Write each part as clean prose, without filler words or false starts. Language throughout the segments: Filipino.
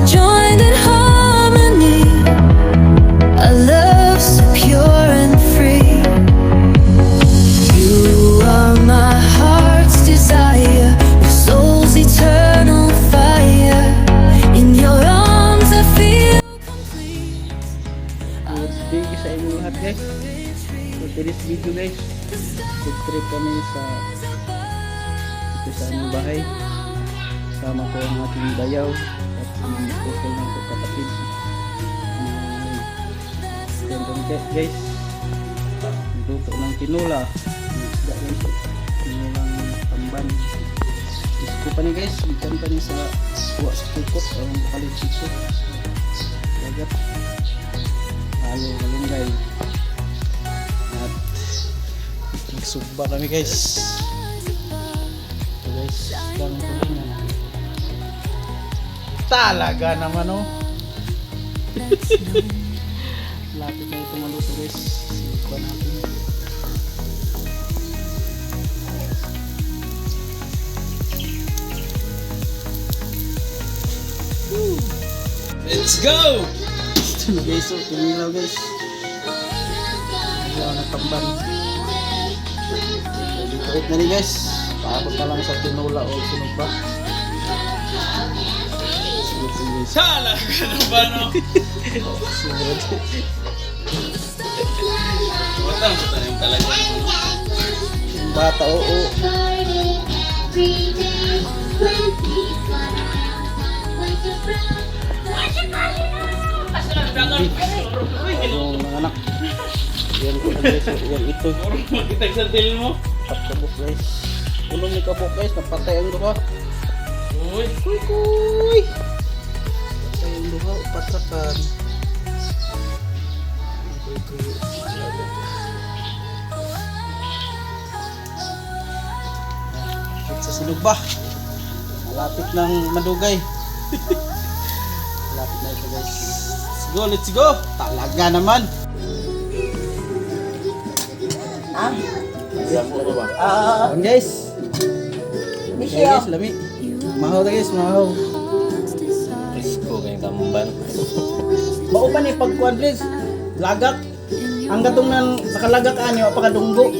joined in harmony. A love so pure and free. You are my heart's desire, my soul's eternal fire. In your arms I feel complete. Good day sa inyo lahat guys. So today's video guys, food trip kami sa aming bahay. Kasama ko ang ating bayaw at ang pusol ng kapatid. Yan kami guys, luto ng tinola. Isda guys, tinolang tamban. Isko pa ni guys, ikan pa ni sa kuha sa kukot ang palit siko. Dagat halo malunggay at nagsugba kami guys. So guys, dami ko na talaga naman oh. Lapit na ito maluto guys. Sugba natin. Let's go! Ito na guys, so tumilaw guys. Tumilaw na tamban. Dito na rin guys. Paabot na lang sa tinola o sunog pa. Sige guys. Sala ka na ba no? Matang yung talaga. Yung bata, oo. Yung mga anak. Yan ko na guys, yan ito. Makitag sa tail mo. Tapos guys. Ulong ni kapok guys, napatay ang duha. Uy. Kuy kuy. Patay ang duha, upatrakan. Kuy kuy. Sa sinog ba? Malapit ng madugay. Malapit na ito guys. Let's go, let's go! Talaga naman! Guys! Okay guys, lami. Mahaw na guys, mahaw. Isko kayong tamban. Bao pa ni pagkuhan guys. Lagak. Ang gatong ng nakalagak ani, apakadunggo.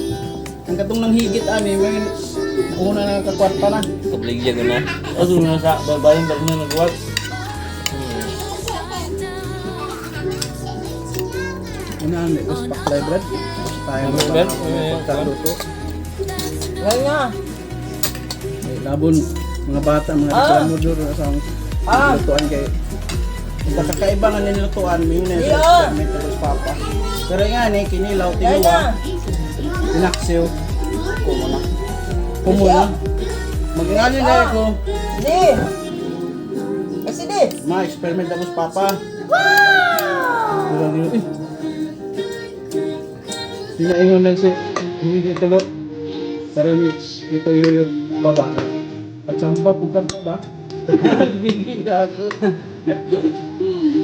Ang gatong ng higit ani, may una na kakuhan pa na. Kabligyan ko na. Aso na sa babaeng bago na nagwag. Una ang ito sa paklay bread. Tayo mo Bread? pagkaluto. Yan nga. Ay, labon, mga bata, mga iklamudor sa lutuan kay kakaiba nga nilutuan mo yun na sa experiment tapos papa. Pero nga ni, kinilaw, Yan tinuwa, nga. pinaksiw, kumuna. Kumuna. Mag-ingalin na ako, Di. Kasi di. mga experiment tapos papa. Wow! Sinaingon lang si hindi talo. Pero ito yung baba. At sampa pukan pa ba? Bigil ako.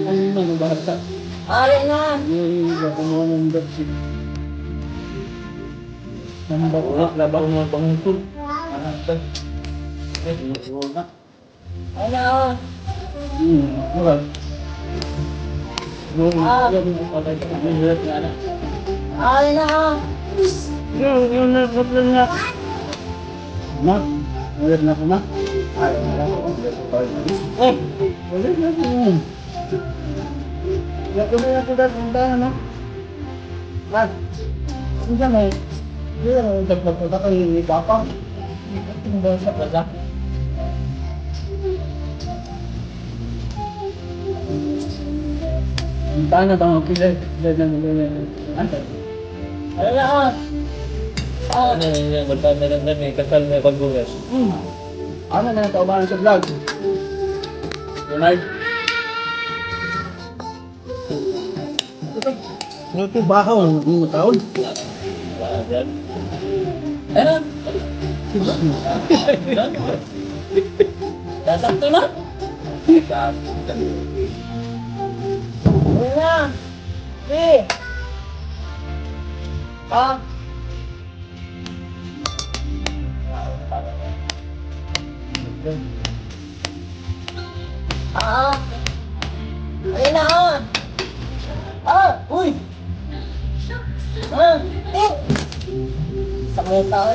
Ano mga bata? Ari nga. Yung kumuha ng dapsi. Nambak na, labang mga pangutol. Anantag. Huwag na. Ano? Wala. Yung patay ka. Yung hirap nga na. Ari na. Yung nagpaplan nga. Na? Ulit na ko na. Ay, wala ko. Oh! Ulit na ko. Wala ko na ako dati ang dahan, no? Mat! Ano dyan eh? Hindi na nagpapata kayo ni Papa. Ito ba sa plaza? Ang tahan na tama pila. Ano? Ano na? Ano yung magtanda lang na may kasal na pagbugas. Ano na nataubahan sa vlog? Leonard? Ano ito bahaw ng mga taon? Wala dyan. Ano? Dasakto na? Ano na? Di. Ah. Sa mga tao.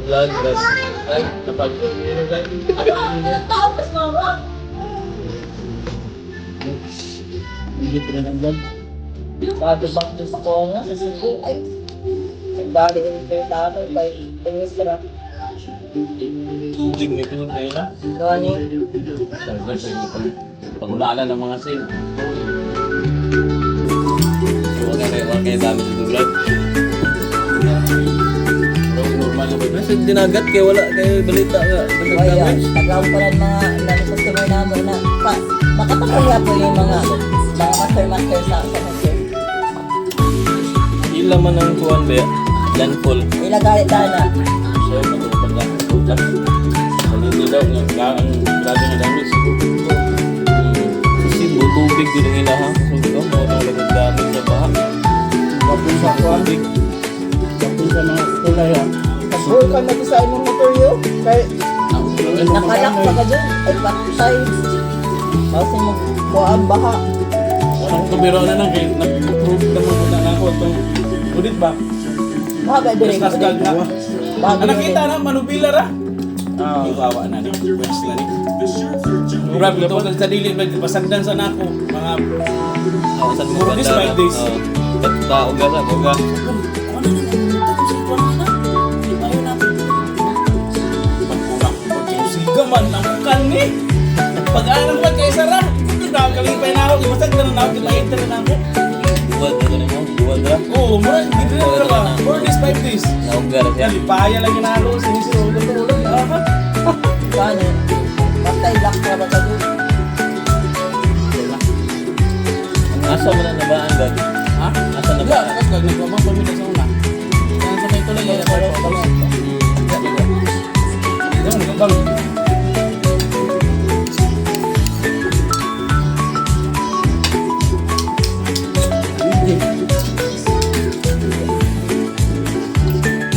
Vlog, ay, napag... Tapos mama. Hindi ko na ng vlog. Bago bang gusto ko nga. Ay. Ang dali yung tayo kay Ministra. Tubig, may tubig na yun ah. Gani. Server sa inyo pag-ulaala ng mga sale. So, wag kayo dami sa vlog. Pero normal na ba? Kasi dinagat kayo, wala kayo balita nga. Kaya, tagawang pa rin mga nami customer namin na makatapaya po yung mga master sa master. Ilan man ang kuhan ba? Landfall. Ilagay na. So, matutupag. Hindi daw nga, ang grabe na damage. Kasi tubig din ang ilaha. So, ito, mga talagang damage sa baha. Kapag sa kuwabig. Kapag sa mga tulay ha. Buhay ka nag-design ng motor yun. Kaya nakalak pa ka dyan. Ay, patay. Kasi magbuha ang baha. Ang kubiro na nang nag-prove naman na ako itong udit ba? Baha ba direct? Mas kag na. Baha Nakita na, manubila ra. Iwawa na ni. West na ni. Grabe ito sa dili ba pasagdan sa nako mga Saan mo 4 days, 5 days. Uga sa uga. Sigaman ang bukan ni. Pag-alang ba kay Sarah? Ito na kalipay na ako. Masagdan na ako. Kita-enter na ako. Buwan na rin mo. Buwan na. Oo, mura. Hindi na ba? 4 days, 5 days. Nauga na siya. Kalipaya lang yung nalo. Sinisiro. Tulog. Aha. Gani. Patay, black na ba ka dyan? Asa mo na nabaan ba? Ha? Asa na Wala. ba? Tapos kag nagpapang pamilya sa una. Kaya sa may tulay. Ito, nagpapang.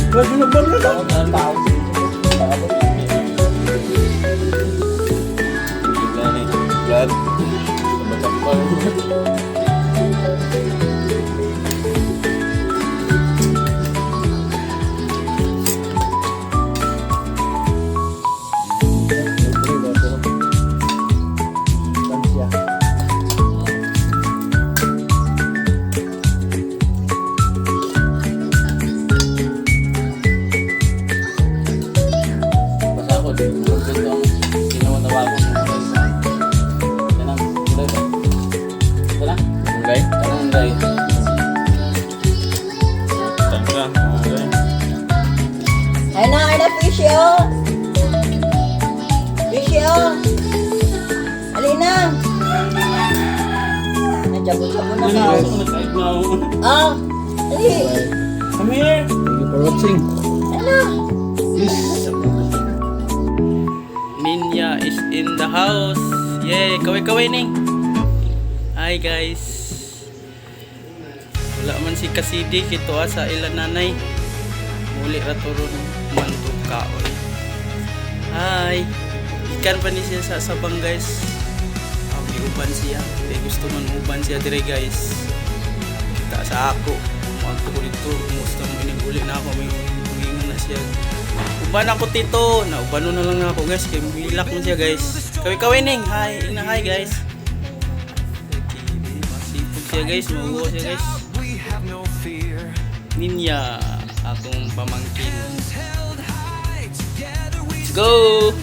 Grabe na ba na? Ang tao. Gani. Brad. Basta ako din. Gusto ang ginawa-tawagan mo. Yan ang kulay ba? Ito na? Okay? Anong kulay? Tangka. Okay. Ay na, Fishy, oh! Fishy, oh! Alina! Nagjabon-jabon na ka. Ano mo nag-type na ako? Ah! Ali! Come here! Thank you for watching. Ano? Ninja is in the house. Yay! Kaway-kaway ning. Hi guys. Wala man si Kasidi kito sa ilan nanay. Muli ra turon mantuk kaoy. Hi. Ikan pa ni siya sa sabang guys. Uban siya. Kaya gusto man uban siya dire guys. Kita sa ako. Magto ko dito. Kumusta mo iniguli na ako. May umingan na siya. Uban ako tito. Naubano na lang ako guys. Kaya milak mo siya guys. Kaway-kaway ning. Hi. Ina hi guys. Masipog siya guys. Mauwa siya guys. Ninja. Akong pamangkin. Let's go!